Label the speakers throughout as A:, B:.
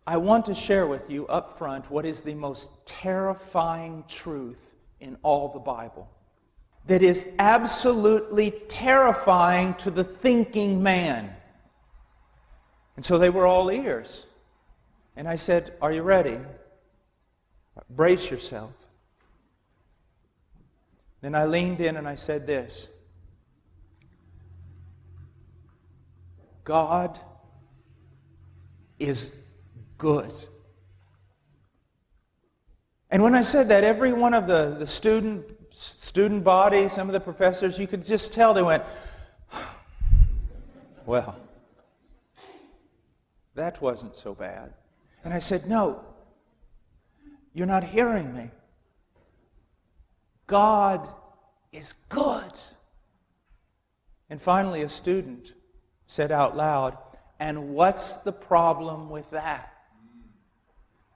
A: I want to share with you up front what is the most terrifying truth in all the Bible. That is absolutely terrifying to the thinking man. And so they were all ears. And I said, "Are you ready? Brace yourself." Then I leaned in and I said this: God is good. And when I said that, every one of the student body, some of the professors, you could just tell they went, "Well, that wasn't so bad." And I said, "No, you're not hearing me. God is good." And finally, a student said out loud, "And what's the problem with that?"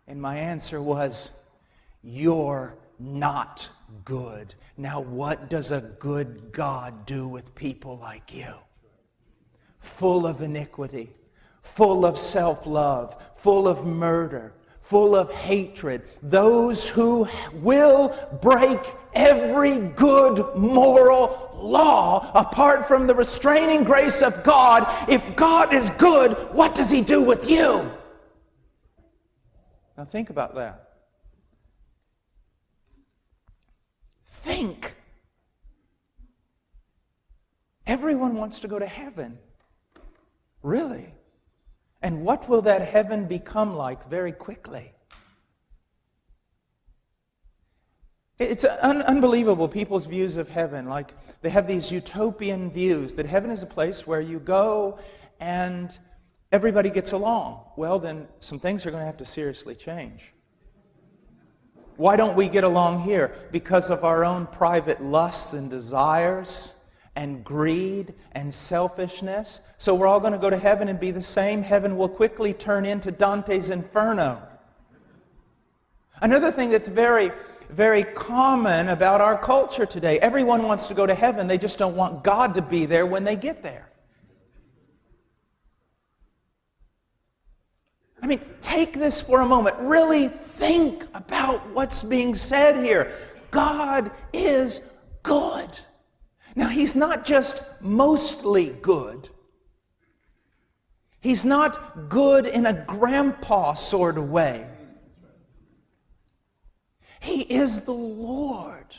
A: And my answer was, "You're not good. Now what does a good God do with people like you? Full of iniquity, full of self-love, full of murder, full of hatred. Those who will break every good moral law apart from the restraining grace of God. If God is good, what does He do with you?" Now think about that. Think. Everyone wants to go to heaven. Really? And what will that heaven become like very quickly? It's unbelievable, people's views of heaven. Like, they have these utopian views that heaven is a place where you go and everybody gets along. Well, then some things are going to have to seriously change. Why don't we get along here? Because of our own private lusts and desires and greed and selfishness. So we're all going to go to heaven and be the same. Heaven will quickly turn into Dante's Inferno. Another thing that's very, very common about our culture today: everyone wants to go to heaven, they just don't want God to be there when they get there. I mean, take this for a moment. Really think about what's being said here. God is good. Now, He's not just mostly good. He's not good in a grandpa sort of way. He is the Lord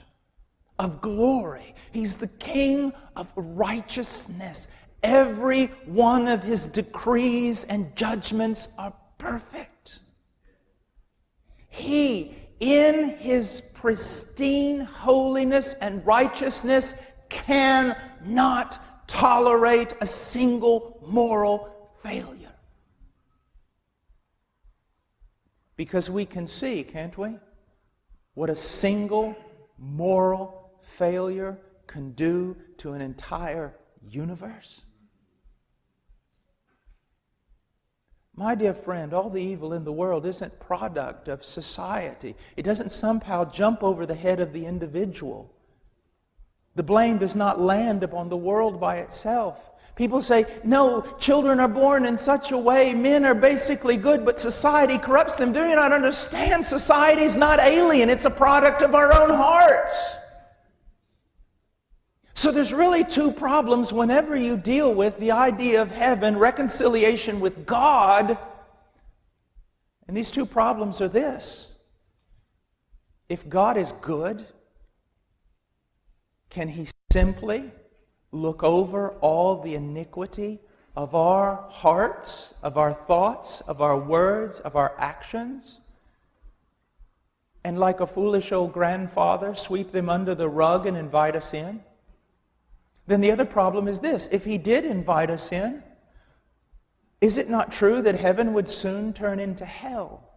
A: of glory. He's the King of righteousness. Every one of His decrees and judgments are perfect. He, in His pristine holiness and righteousness, cannot tolerate a single moral failure. Because we can see, can't we, what a single moral failure can do to an entire universe? My dear friend, all the evil in the world isn't product of society. It doesn't somehow jump over the head of the individual. The blame does not land upon the world by itself. People say, "No, children are born in such a way, men are basically good, but society corrupts them." Do you not understand? Society is not alien. It's a product of our own hearts. So there's really two problems whenever you deal with the idea of heaven, reconciliation with God. And these two problems are this: if God is good, can He simply look over all the iniquity of our hearts, of our thoughts, of our words, of our actions, and like a foolish old grandfather, sweep them under the rug and invite us in? Then the other problem is this: if He did invite us in, is it not true that heaven would soon turn into hell?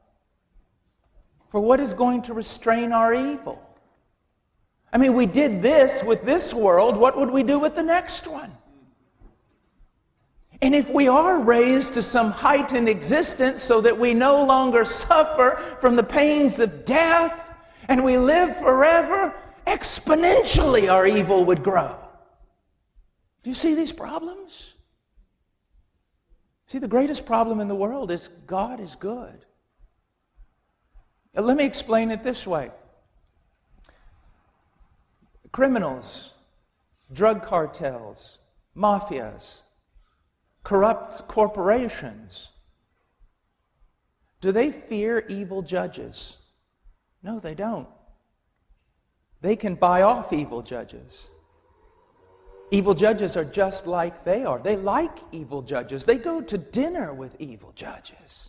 A: For what is going to restrain our evil? I mean, we did this with this world. What would we do with the next one? And if we are raised to some height in existence so that we no longer suffer from the pains of death and we live forever, exponentially our evil would grow. Do you see these problems? See, the greatest problem in the world is God is good. Let me explain it this way. Criminals, drug cartels, mafias, corrupt corporations, do they fear evil judges? No, they don't. They can buy off evil judges. Evil judges are just like they are. They like evil judges. They go to dinner with evil judges.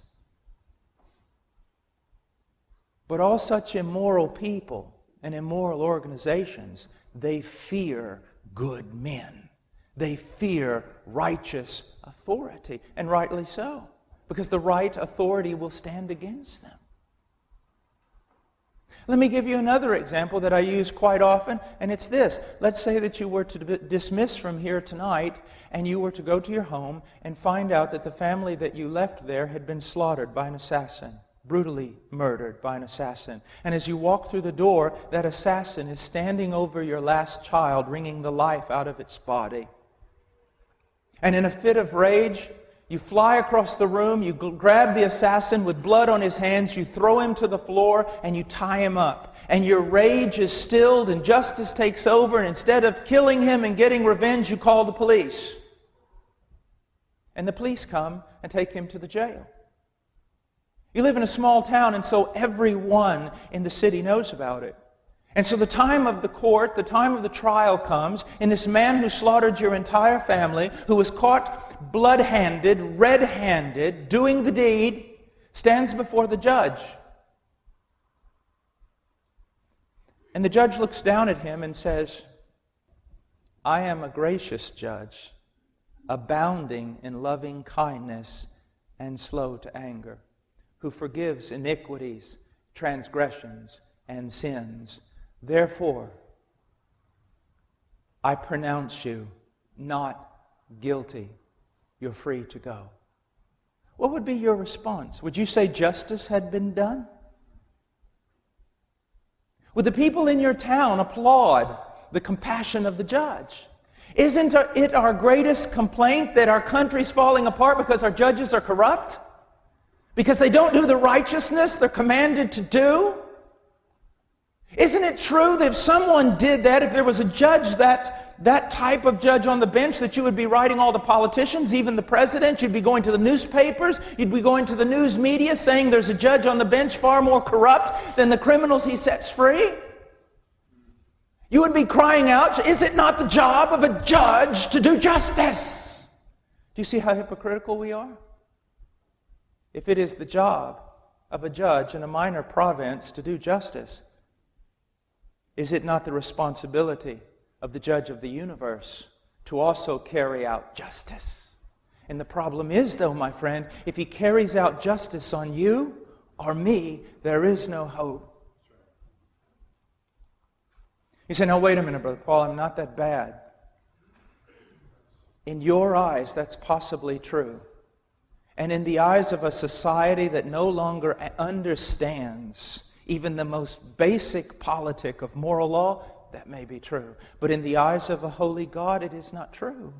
A: But all such immoral people and immoral organizations, they fear good men. They fear righteous authority, and rightly so, because the right authority will stand against them. Let me give you another example that I use quite often, and it's this. Let's say that you were to dismiss from here tonight, and you were to go to your home and find out that the family that you left there had been slaughtered by an assassin, brutally murdered by an assassin. And as you walk through the door, that assassin is standing over your last child, wringing the life out of its body. And in a fit of rage, you fly across the room, you grab the assassin with blood on his hands, you throw him to the floor, and you tie him up. And your rage is stilled, and justice takes over, and instead of killing him and getting revenge, you call the police. And the police come and take him to the jail. You live in a small town, and so everyone in the city knows about it. And so the time of the court, the time of the trial comes, and this man who slaughtered your entire family, who was caught blood-handed, red-handed, doing the deed, stands before the judge. And the judge looks down at him and says, "I am a gracious judge, abounding in loving kindness and slow to anger, who forgives iniquities, transgressions, and sins. Therefore, I pronounce you not guilty. You're free to go." What would be your response? Would you say justice had been done? Would the people in your town applaud the compassion of the judge? Isn't it our greatest complaint that our country's falling apart because our judges are corrupt? Because they don't do the righteousness they're commanded to do? Isn't it true that if someone did that, if there was a judge, that type of judge on the bench, that you would be writing all the politicians, even the president, you'd be going to the newspapers, you'd be going to the news media saying there's a judge on the bench far more corrupt than the criminals he sets free? You would be crying out, is it not the job of a judge to do justice? Do you see how hypocritical we are? If it is the job of a judge in a minor province to do justice, is it not the responsibility of the judge of the universe to also carry out justice? And the problem is, though, my friend, if he carries out justice on you or me, there is no hope. You say, "No, wait a minute, Brother Paul, I'm not that bad." In your eyes, that's possibly true. And in the eyes of a society that no longer understands even the most basic politic of moral law, that may be true. But in the eyes of a holy God, it is not true.